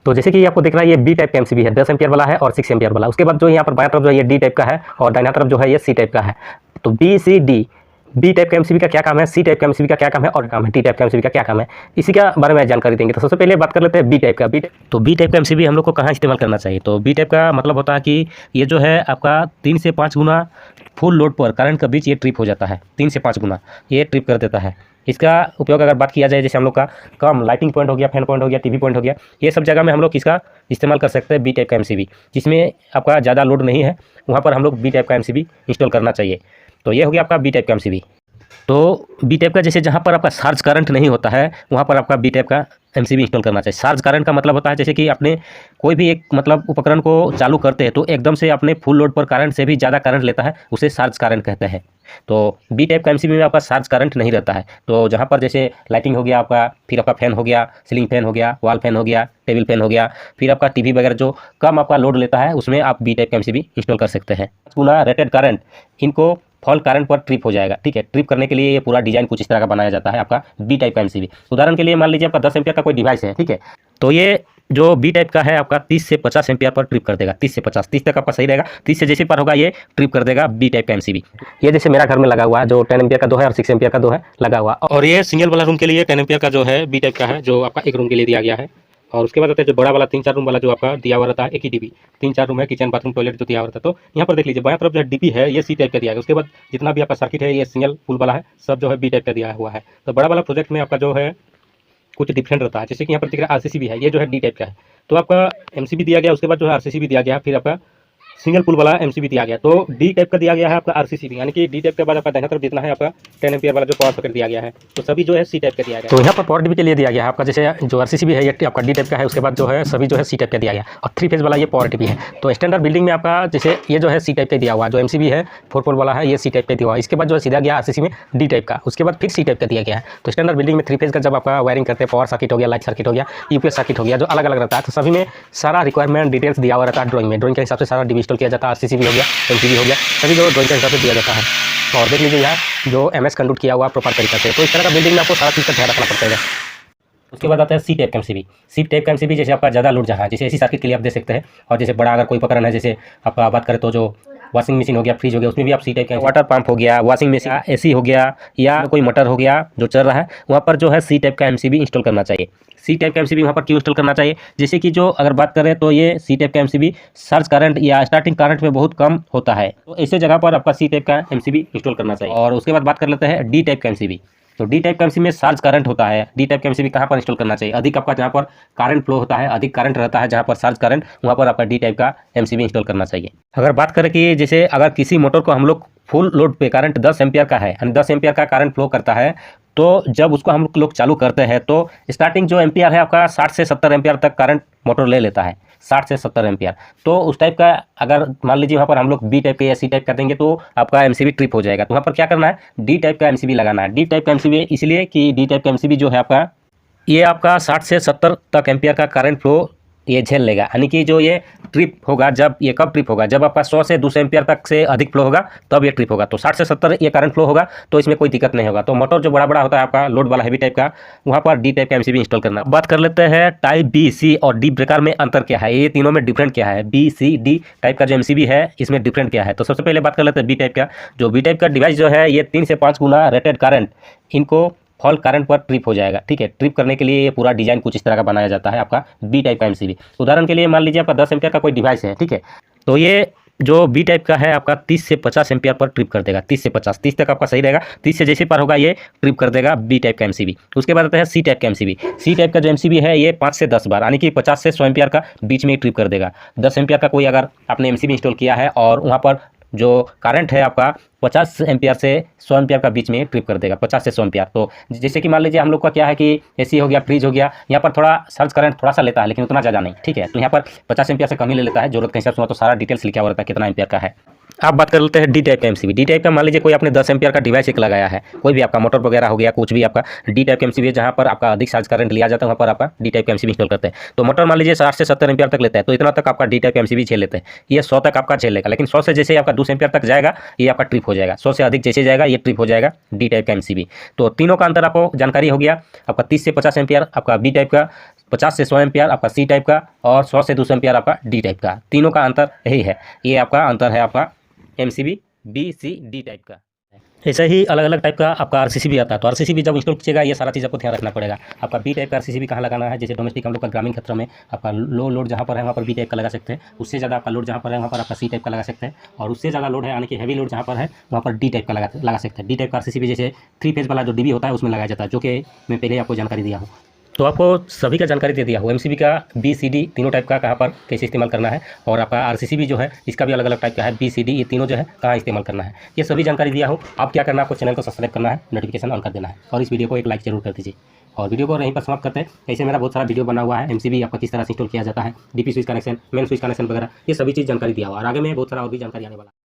तो जैसे कि आपको दिख रहा है ये बी टाइप का एमसीबी है, 10 एम्पियर वाला है और 6 एम्पियर वाला। उसके बाद जो यहाँ पर बाएं तरफ जो है ये डी टाइप का है और दाहिना तरफ जो है ये सी टाइप का है। तो B C D, B type का एमसीबी का क्या काम है, सी टाइप का एमसीबी का क्या काम है और काम है डी टाइप का एमसीबी का क्या काम है, इसी के बारे में जानकारी देंगे। तो सबसे पहले बात कर लेते हैं बी टाइप का। तो बी टाइप का एमसीबी हम लोग को कहाँ इस्तेमाल करना चाहिए। तो बी टाइप का मतलब होता है कि ये जो है आपका 3 से 5 गुना फुल लोड पर करंट के बीच ये ट्रिप हो जाता है, 3 से 5 गुना ये ट्रिप कर देता है। इसका उपयोग अगर बात किया जाए, जैसे हम लोग का कम लाइटिंग पॉइंट हो गया, फैन पॉइंट हो गया, टीवी पॉइंट हो गया, ये सब जगह में हम लोग इसका इस्तेमाल कर सकते हैं बी टाइप का एमसीबी, जिसमें आपका ज़्यादा लोड नहीं है, वहाँ पर हम लोग बी टाइप का एमसीबी इंस्टॉल करना चाहिए। तो ये हो गया आपका बी टाइप का एमसीबी। तो बी टाइप का जैसे जहाँ पर आपका चार्ज करंट नहीं होता है वहाँ पर आपका बी टाइप का एमसीबी इंस्टॉल करना चाहिए। चार्ज करंट का मतलब होता है जैसे कि आपने कोई भी एक मतलब उपकरण को चालू करते हैं तो एकदम से अपने फुल लोड पर करंट से भी ज़्यादा करंट लेता है, उसे चार्ज करंट कहते हैं। तो बी टाइप का एमसीबी में आपका चार्ज करंट नहीं रहता है। तो जहाँ पर जैसे लाइटिंग हो गया आपका, फिर आपका फैन हो गया, सीलिंग फैन हो गया, वॉल फैन हो गया, टेबल फैन हो गया, फिर आपका टीवी वगैरह जो कम आपका लोड लेता है उसमें आप बी टाइप का एमसीबी इंस्टॉल कर सकते हैं। पूरा रेटेड करंट इनको फॉल करंट पर ट्रिप हो जाएगा, ठीक है। ट्रिप करने के लिए ये पूरा डिजाइन कुछ इस तरह का बनाया जाता है आपका बी टाइप का एमसीबी। उदाहरण के लिए मान लीजिए आपका 10 एम्पियर का कोई डिवाइस है, ठीक है, तो ये जो बी टाइप का है आपका 30 से 50 एम्पियर पर ट्रिप कर देगा। 30 से 50, 30 तक आपका सही रहेगा, 30 से जैसे पर होगा ये ट्रिप कर देगा बी टाइप का एमसीबी। ये जैसे मेरा घर में लगा हुआ है जो 10 एम्पियर का 2 है और 6 एम्पियर का 2 है लगा हुआ, और ये सिंगल वाला रूम के लिए 10 एम्पियर का जो है बी टाइप का है जो आपका एक रूम के लिए दिया गया है। और उसके बाद आता है जो बड़ा वाला 3-4 रूम वाला जो आपका दिया हुआ रहता है, एक ही डीपी, 3-4 रूम है, किचन बाथरूम टॉयलेट जो दिया हुआ रहता है। तो यहाँ पर देख लीजिए बाएं तरफ जो डीपी है ये सी टाइप का दिया है। उसके बाद जितना भी आपका सर्किट है ये सिंगल पुल वाला है, सब जो है बी टाइप का दिया हुआ है। तो बड़ा वाला प्रोजेक्ट में आपका जो है कुछ डिफरेंट रहता है, जैसे कि यहाँ पर दिख रहा है आरसीसी भी है, ये जो है डी टाइप का है। तो आपका एमसीबी दिया गया, उसके बाद जो है आरसीसी भी दिया गया, फिर आपका सिंगल पुल वाला एमसीबी दिया गया। तो डी टाइप का दिया गया है आपका आरसीसी भी, यानी कि डी टाइप के बाद आपका दाहिना तरफ जितना है आपका 10 एम्पियर वाला जो पावर सॉकेट दिया गया है, तो सभी जो है सी टाइप का दिया गया। तो यहाँ पर पावर डीबी के लिए दिया गया है आपका, जैसे जो आरसीसी भी है ये आपका डी टाइप का है, उसके बाद जो है सभी जो है सी टाइप का दिया गया और 3 फेज वाला ये पावर डीबी है। तो स्टैंडर्ड बिल्डिंग में आपका जैसे ये जो है सी टाइप का दिया हुआ, जो एमसीबी है 4 पोल वाला है ये सी टाइप का दिया हुआ। इसके बाद जो है सीधा गया आरसीसी में डी टाइप का, उसके बाद फिर सी टाइप का दिया गया है। तो स्टैंडर्ड बिल्डिंग में 3 फेज का जब आपका वायरिंग करते हैं, पावर सर्किट हो गया, लाइट सर्किट हो गया, यूपीएस सर्किट हो गया, जो अलग अलग रहता है, तो सभी में सारा रिक्वायरमेंट डिटेल्स दिया हुआ रहता है ड्राइंग में। ड्राइंग के हिसाब से सारा डीबी इंस्टॉल किया जाता है, आरसीसी भी हो गया, एमसीबी हो गया, सभी जो ड्राइंग के हिसाब से दिया जाता है। और देख लीजिए यहाँ जो एमएस कंडक्ट किया हुआ प्रॉपर तरीके से। तो इस तरह का बिल्डिंग में आपको सारा चीज़ का ध्यान रखना पड़ता है। उसके बाद आता है सी टाइप का एमसीबी। सी टाइप का एमसीबी जैसे आपका ज़्यादा लोड जहाँ है, जैसे एसी सर्किट के लिए आप दे सकते हैं, और जैसे बड़ा अगर कोई उपकरण है, जैसे आपका बात करें तो जो वॉशिंग मशीन हो गया, फ्रिज हो गया, उसमें भी आप सी टाइप का, वाटर पंप हो गया, वॉशिंग मशीन, एसी हो गया, या कोई मोटर हो गया जो चल रहा है, वहाँ पर जो है सी टाइप का एमसीबी इंस्टॉल करना चाहिए। सी टाइप का एमसीबी वहाँ पर क्यों इंस्टॉल करना चाहिए, जैसे कि जो अगर बात करें तो ये सी टाइप का एमसीबी सर्ज करंट या स्टार्टिंग करंट में बहुत कम होता है, तो ऐसे जगह पर आपका सी टाइप का एमसीबी इंस्टॉल करना चाहिए। और उसके बाद बात कर लेते हैं डी टाइप का एमसीबी। तो डी टाइप का एमसीबी में चार्ज करंट होता है। डी टाइप का एमसीबी कहाँ पर इंस्टॉल करना चाहिए, अधिक आपका जहाँ पर करंट फ्लो होता है, अधिक करंट रहता है, जहाँ पर चार्ज करंट, वहाँ पर आपका डी टाइप का एमसीबी इंस्टॉल करना चाहिए। अगर बात करें कि जैसे अगर किसी मोटर को हम लोग फुल लोड पे करंट 10 एम्पियर का है, 10 एम्पियर का करंट फ्लो करता है, तो जब उसको हम लोग चालू करते हैं तो स्टार्टिंग जो एम्पियर है आपका 60 से 70 एम्पियर तक करंट मोटर ले लेता है, 60 से 70 एम्पियर। तो उस टाइप का अगर मान लीजिए वहाँ पर हम लोग बी टाइप का या सी टाइप कर देंगे तो आपका एमसीबी ट्रिप हो जाएगा। तो वहाँ पर क्या करना है, डी टाइप का एमसीबी लगाना है। डी टाइप का एमसीबी इसलिए कि डी टाइप का एमसीबी जो है आपका ये आपका 60 से 70 तक एम्पियर का करंट फ्लो ये झेल लेगा, यानी कि जो ये ट्रिप होगा, जब ये कब ट्रिप होगा, जब आपका 100 से 200 एम्पियर तक से अधिक फ्लो होगा तब ये ट्रिप होगा। तो 60 से 70 ये करंट फ्लो होगा तो इसमें कोई दिक्कत नहीं होगा। तो मोटर जो बड़ा बड़ा होता है आपका लोड वाला हैवी टाइप का, वहाँ पर डी टाइप का एमसीबी इंस्टॉल करना। बात कर लेते हैं टाइप बी, सी और डी ब्रेकर में अंतर क्या है, ये तीनों में डिफरेंट क्या है, बी सी डी टाइप का जो एमसीबी है इसमें डिफरेंट क्या है। तो सबसे पहले बात कर लेते हैं बी टाइप का। जो बी टाइप का डिवाइस जो है ये 3 से 5 गुना रेटेड करंट इनको फॉल करंट पर ट्रिप हो जाएगा, ठीक है। ट्रिप करने के लिए ये पूरा डिजाइन कुछ इस तरह का बनाया जाता है आपका बी टाइप का एमसीबी। उदाहरण के लिए मान लीजिए आपका 10 एम्पियर का कोई डिवाइस है, ठीक है, तो ये जो बी टाइप का है आपका 30 से 50 एम्पियर पर ट्रिप कर देगा। 30 से 50, 30 तक आपका सही रहेगा, 30 से जैसे पर होगा ये ट्रिप कर देगा बी टाइप का एमसीबी। उसके बाद आता है सी टाइप का एमसीबी। सी टाइप का जो एमसीबी है ये 5 से 10 बार, यानी कि 50 से 100 एम्पियर का बीच में ट्रिप कर देगा। 10 एम्पियर का कोई अगर आपने एमसीबी इंस्टॉल किया है और वहाँ पर जो करंट है आपका 50 एम्पियर से 100 एम्पियर का बीच में ट्रिप कर देगा, 50 से 100 एम्पियर। तो जैसे कि मान लीजिए हम लोग का क्या है कि एसी हो गया, फ्रिज हो गया, यहाँ पर थोड़ा सर्ज करंट थोड़ा सा लेता है लेकिन उतना ज़्यादा नहीं, ठीक है। तो यहाँ पर 50 एम्पियर से कम ही ले लेता है, जरूरत के हिसाब से। तो सारा डिटेल्स लिखा हुआ रहता है कितना एम्पियर का है। आप बात कर लेते हैं डी टाइप का एमसीबी। डी टाइप का मान लीजिए कोई आपने 10 एम्पियर का डिवाइस एक लगाया है, कोई भी आपका मोटर वगैरह हो गया, कुछ भी आपका डी टाइप का एमसीबी है, जहाँ पर आपका अधिक चार्ज करंट लिया जाता है वहाँ पर आपका डी टाइप का एमसीबी इंस्टॉल करते हैं। तो मोटर मान लीजिए 60 से 70 एम्पियर तक लेता है, तो इतना तक आपका डी टाइप का एमसीबी झेल लेते हैं। ये 100 तक आपका झेल लेगा, लेकिन 100 से जैसे आपका 200 एम्पियर तक जाएगा ये आपका ट्रिप हो जाएगा। 100 से अधिक जैसे जाएगा ये ट्रिप हो जाएगा डी टाइप का एमसीबी। तो तीनों का अंतर आपको जानकारी हो गया। आपका 30 से 50 एम्पियर आपका बी टाइप का, 50 से 100 एम्पियर आपका सी टाइप का और 100 से 200 एम्पियर आपका डी टाइप का। तीनों का अंतर यही है, ये आपका अंतर है आपका MCB B C D type का। ऐसे ही अलग अलग टाइप का आपका आरसीसी भी आता है। तो आरसीसी भी जब इंस्टॉल कीजिएगा ये सारा चीज़ आपको ध्यान रखना पड़ेगा। आपका बी टाइप का आरसीसी भी कहाँ लगाना है, जैसे डोमेस्टिक हम लोग का ग्रामीण क्षेत्रों में आपका लो लोड जहाँ पर है वहाँ पर बी टाइप का लगा सकते हैं। उससे ज़्यादा आपका लोड जहाँ पर है वहाँ पर आपका सी टाइप का लगा सकते हैं। और उससे ज़्यादा लोड है यानी कि हैवी लोड जहाँ पर है वहाँ पर डी टाइप का लगा सकते हैं। डी टाइप का आरसीसी भी जैसे 3 फेज वाला जो डीबी होता है उसमें लगाया जाता है, जो कि मैं पहले आपको जानकारी दिया हूँ। तो आपको सभी का जानकारी दे दिया हो, एमसीबी का बी सी डी तीनों टाइप का कहाँ पर कैसे इस्तेमाल करना है, और आपका आरसीसी भी जो है इसका भी अलग अलग टाइप का है, बी सी डी ये तीनों जो है कहाँ इस्तेमाल करना है, ये सभी जानकारी दिया हो। आप क्या करना है, आपको चैनल को सब्सक्राइब करना है, नोटिफिकेशन ऑन कर देना है और इस वीडियो को एक लाइक जरूर कर दीजिए। और वीडियो को यहीं पर समाप्त करते हैं। ऐसे मेरा बहुत सारा वीडियो बना हुआ है, एमसीबी आपका किस तरह से इंस्टॉल किया जाता है, DP switch connection, main switch connection वगैरह, ये सभी चीज़ जानकारी दिया हुआ है। और आगे में बहुत सारा और भी जानकारी आने वाला है।